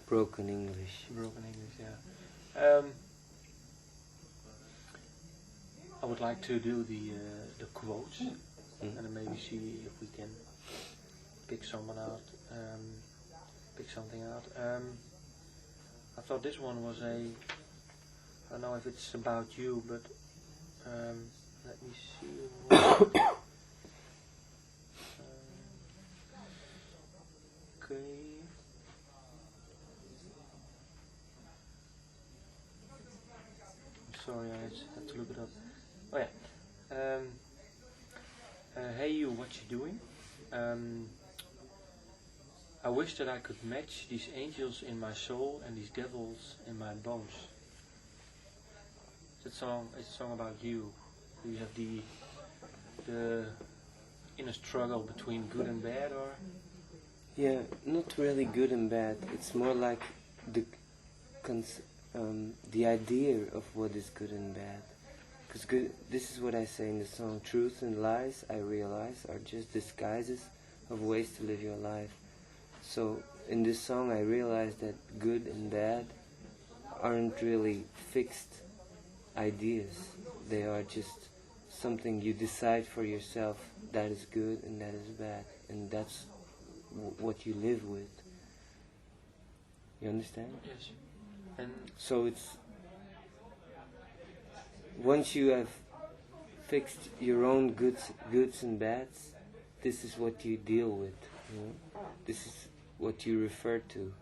Broken English. Broken English, yeah. I would like to do the quotes and then maybe see if we can pick someone out, pick something out. I thought this one was I don't know if it's about you, but let me see. Okay. Sorry, I had to look it up. Oh yeah. Hey you, what you doing? I wish that I could match these angels in my soul and these devils in my bones. It's a song about you. You have the inner struggle between good and bad, or? Yeah, not really good and bad. It's more like the idea of what is good and bad. Because this is what I say in the song. Truth and lies, I realize, are just disguises of ways to live your life. So in this song I realize that good and bad aren't really fixed ideas. They are just something you decide for yourself. That is good and that is bad. And that's what you live with. You understand? Yes. And so it's once you have fixed your own goods and bads, this is what you deal with. You know? This is what you refer to.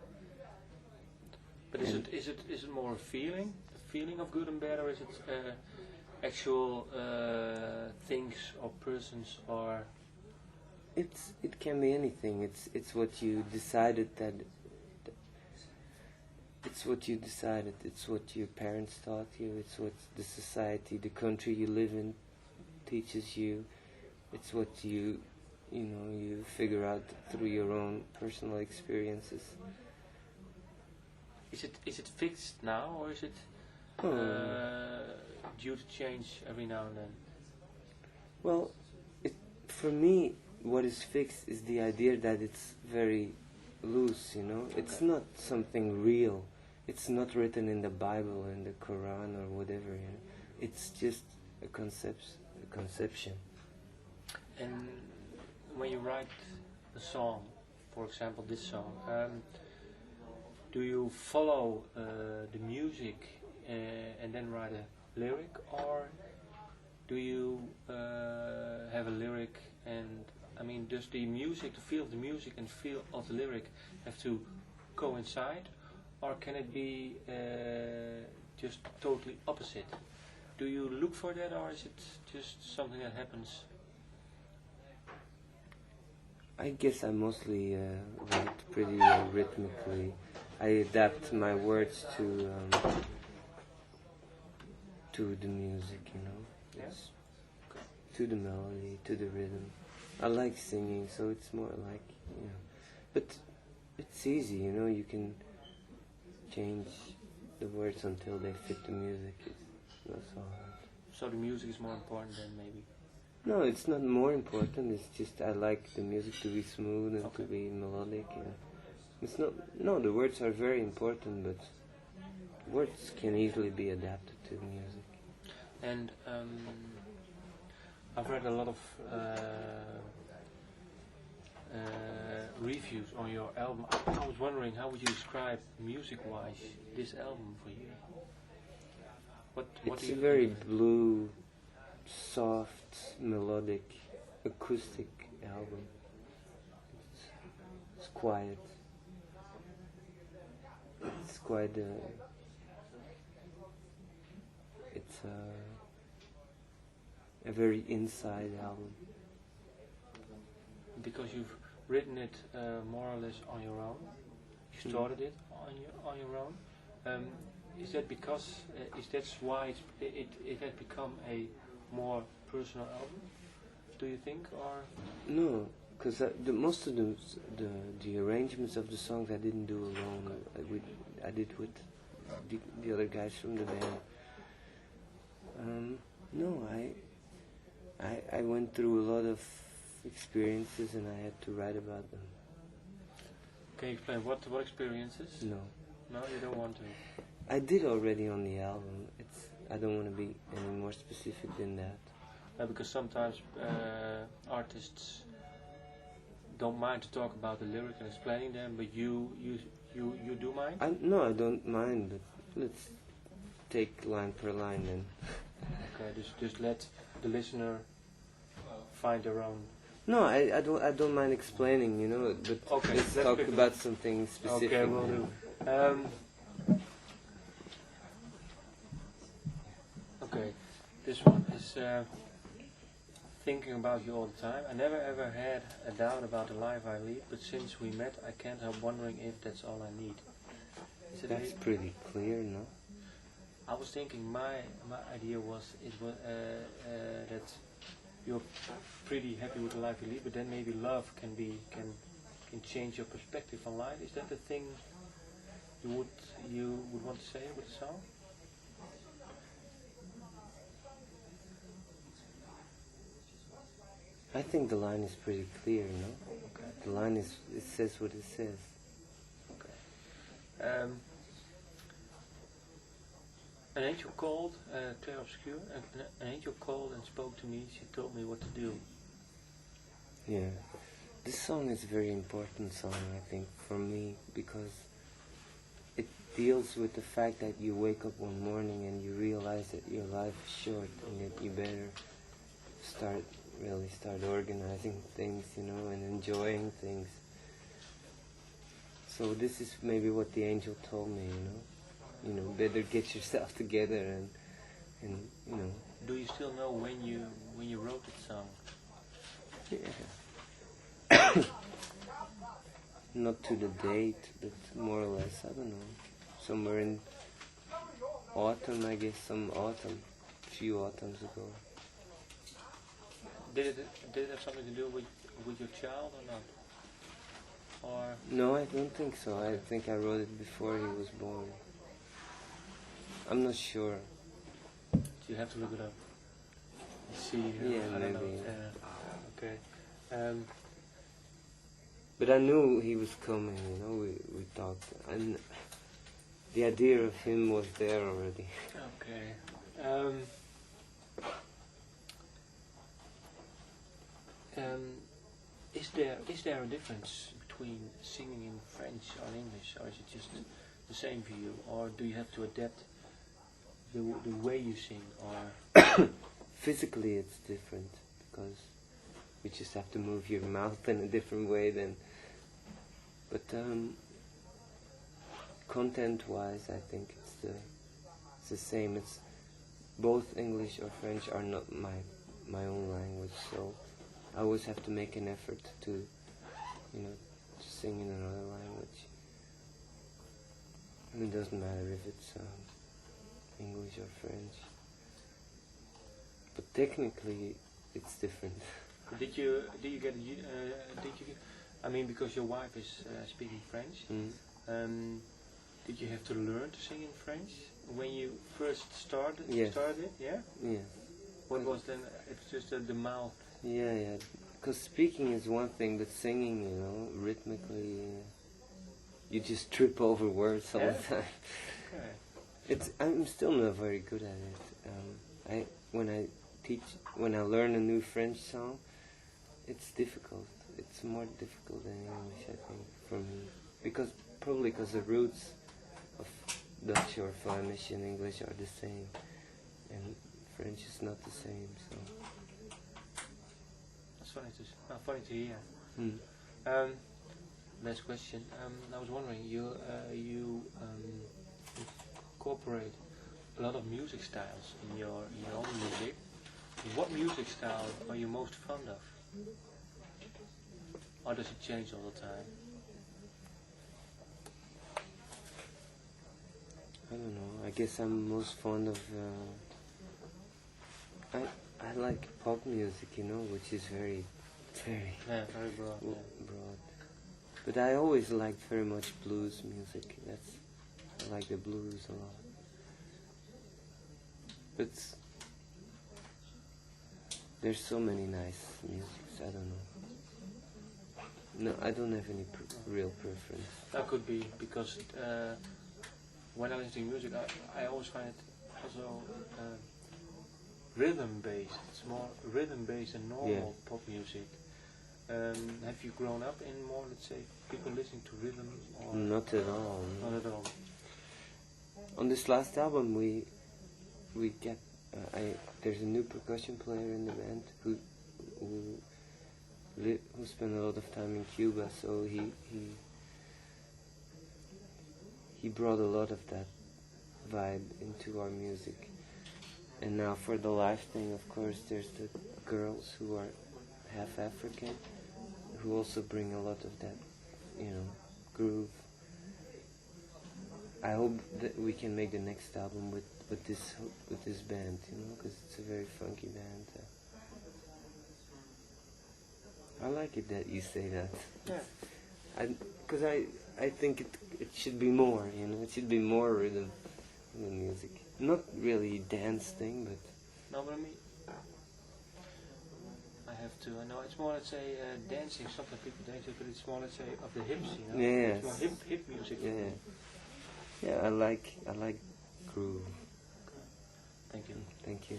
But is it more a feeling of good and bad, or is it actual things or persons, or? It can be anything. It's what you decided that. It's what you decided. It's what your parents taught you. It's what the society, the country you live in, teaches you. It's what you figure out through your own personal experiences. Is it fixed now, or is it due to change every now and then? Well, for me, what is fixed is the idea that it's very loose, you know. Okay. It's not something real. It's not written in the Bible and the Quran or whatever, you know. It's just a conception. And when you write a song, for example this song, do you follow the music and then write a lyric, or do you have a lyric and, I mean, does the music, the feel of the music and feel of the lyric have to coincide, or can it be just totally opposite? Do you look for that, or is it just something that happens? I guess I mostly write pretty rhythmically. I adapt my words to the music, you know. Yes. Okay. To the melody, to the rhythm. I like singing, so it's more like, you know. But it's easy, you know. You can change the words until they fit the music. It's not so hard. So the music is more important than maybe? No, it's not more important. It's just I like the music to be smooth and to be melodic. Yeah. It's not. No, the words are very important, but words can easily be adapted to music. And I've read a lot of reviews on your album. I was wondering, how would you describe music-wise this album for you? What it's a very blue, soft, melodic, acoustic album. It's quiet. It's quite it's a very inside album. Because you've written it more or less on your own. You started it on your own. Is that because is that why it has become a more personal album? Do you think, or no? Because most of the arrangements of the songs I didn't do alone. I did with the other guys from the band. No, I went through a lot of experiences and I had to write about them. Can you explain what experiences? No. No, you don't want to. I did already on the album. I don't want to be any more specific than that. Because sometimes artists don't mind to talk about the lyric and explaining them, but you do mind? No, I don't mind, but let's take line per line then. Okay, just let the listener find their own. No, I don't mind explaining, you know, but Okay, let's talk about something specific. Okay, will do. Okay, this one is thinking about you all the time. I never ever had a doubt about the life I lead, but since we met, I can't help wondering if that's all I need. That's pretty clear, no? I was thinking my idea was that you're pretty happy with the life you lead, but then maybe love can change your perspective on life. Is that the thing you would want to say with the song? I think the line is pretty clear, no? Okay. The line it says what it says. Okay. An angel called, très obscure, an angel called and spoke to me, she told me what to do. Yeah. This song is a very important song, I think, for me, because it deals with the fact that you wake up one morning and you realize that your life is short and that you better start organizing things, you know, and enjoying things. So this is maybe what the angel told me, you know. You know, better get yourself together and you know. Do you still know when you wrote that song? Yeah. Not to the date, but more or less, I don't know. Somewhere in autumn, I guess, a few autumns ago. Did it have something to do with your child or not? Or No, I don't think so. I think I wrote it before he was born. I'm not sure. you have to look it up. See, Yeah, I don't know. maybe. Okay. But I knew he was coming, you know, we talked. And the idea of him was there already. Okay. Is there a difference between singing in French or English, or is it just the same for you, or do you have to adapt the way you sing, or Physically it's different, because you just have to move your mouth in a different way than... But content-wise, I think it's the same. It's both English or French are not my own language, so I always have to make an effort to, you know, to sing in another language. And it doesn't matter if it's English or French. But technically, it's different. did you get I mean, because your wife is speaking French, did you have to learn to sing in French when you first started? Yes. Yeah. Yeah. What was then? It's just the mouth. Yeah. Because speaking is one thing, but singing, you know, rhythmically, you just trip over words all the time. Okay. I'm still not very good at it. When I learn a new French song, it's difficult. It's more difficult than English, I think, for me. Probably because the roots of Dutch or Flemish and English are the same, and French is not the same. So that's funny to hear. Last question. I was wondering, you incorporate a lot of music styles in your own music. What music style are you most fond of? Or does it change all the time? I don't know. I guess I'm most fond of... I like pop music, you know, which is very broad. broad. But I always liked very much blues music. I like the blues a lot. But there's so many nice musics, I don't know. No, I don't have any real preference. That could be because when I listen to music, I always find it also rhythm-based. It's more rhythm-based than normal pop music. Have you grown up in more, let's say, people listening to rhythm? Or Not at all. not at all. On this last album, we get there's a new percussion player in the band who spent a lot of time in Cuba, so he brought a lot of that vibe into our music. And now for the live thing, of course, there's the girls who are half African, who also bring a lot of that, groove. I hope that we can make the next album with this band, because it's a very funky band. I like it that you say that. Yeah. Because I think it should be more, it should be more rhythm in the music. Not really dance thing, but... No, but I mean, I know it's more, let's say, dancing, something people dance to, but it's more, let's say, of the hips, Yes. It's more hip music. Yeah, I like groove. Thank you. Thank you.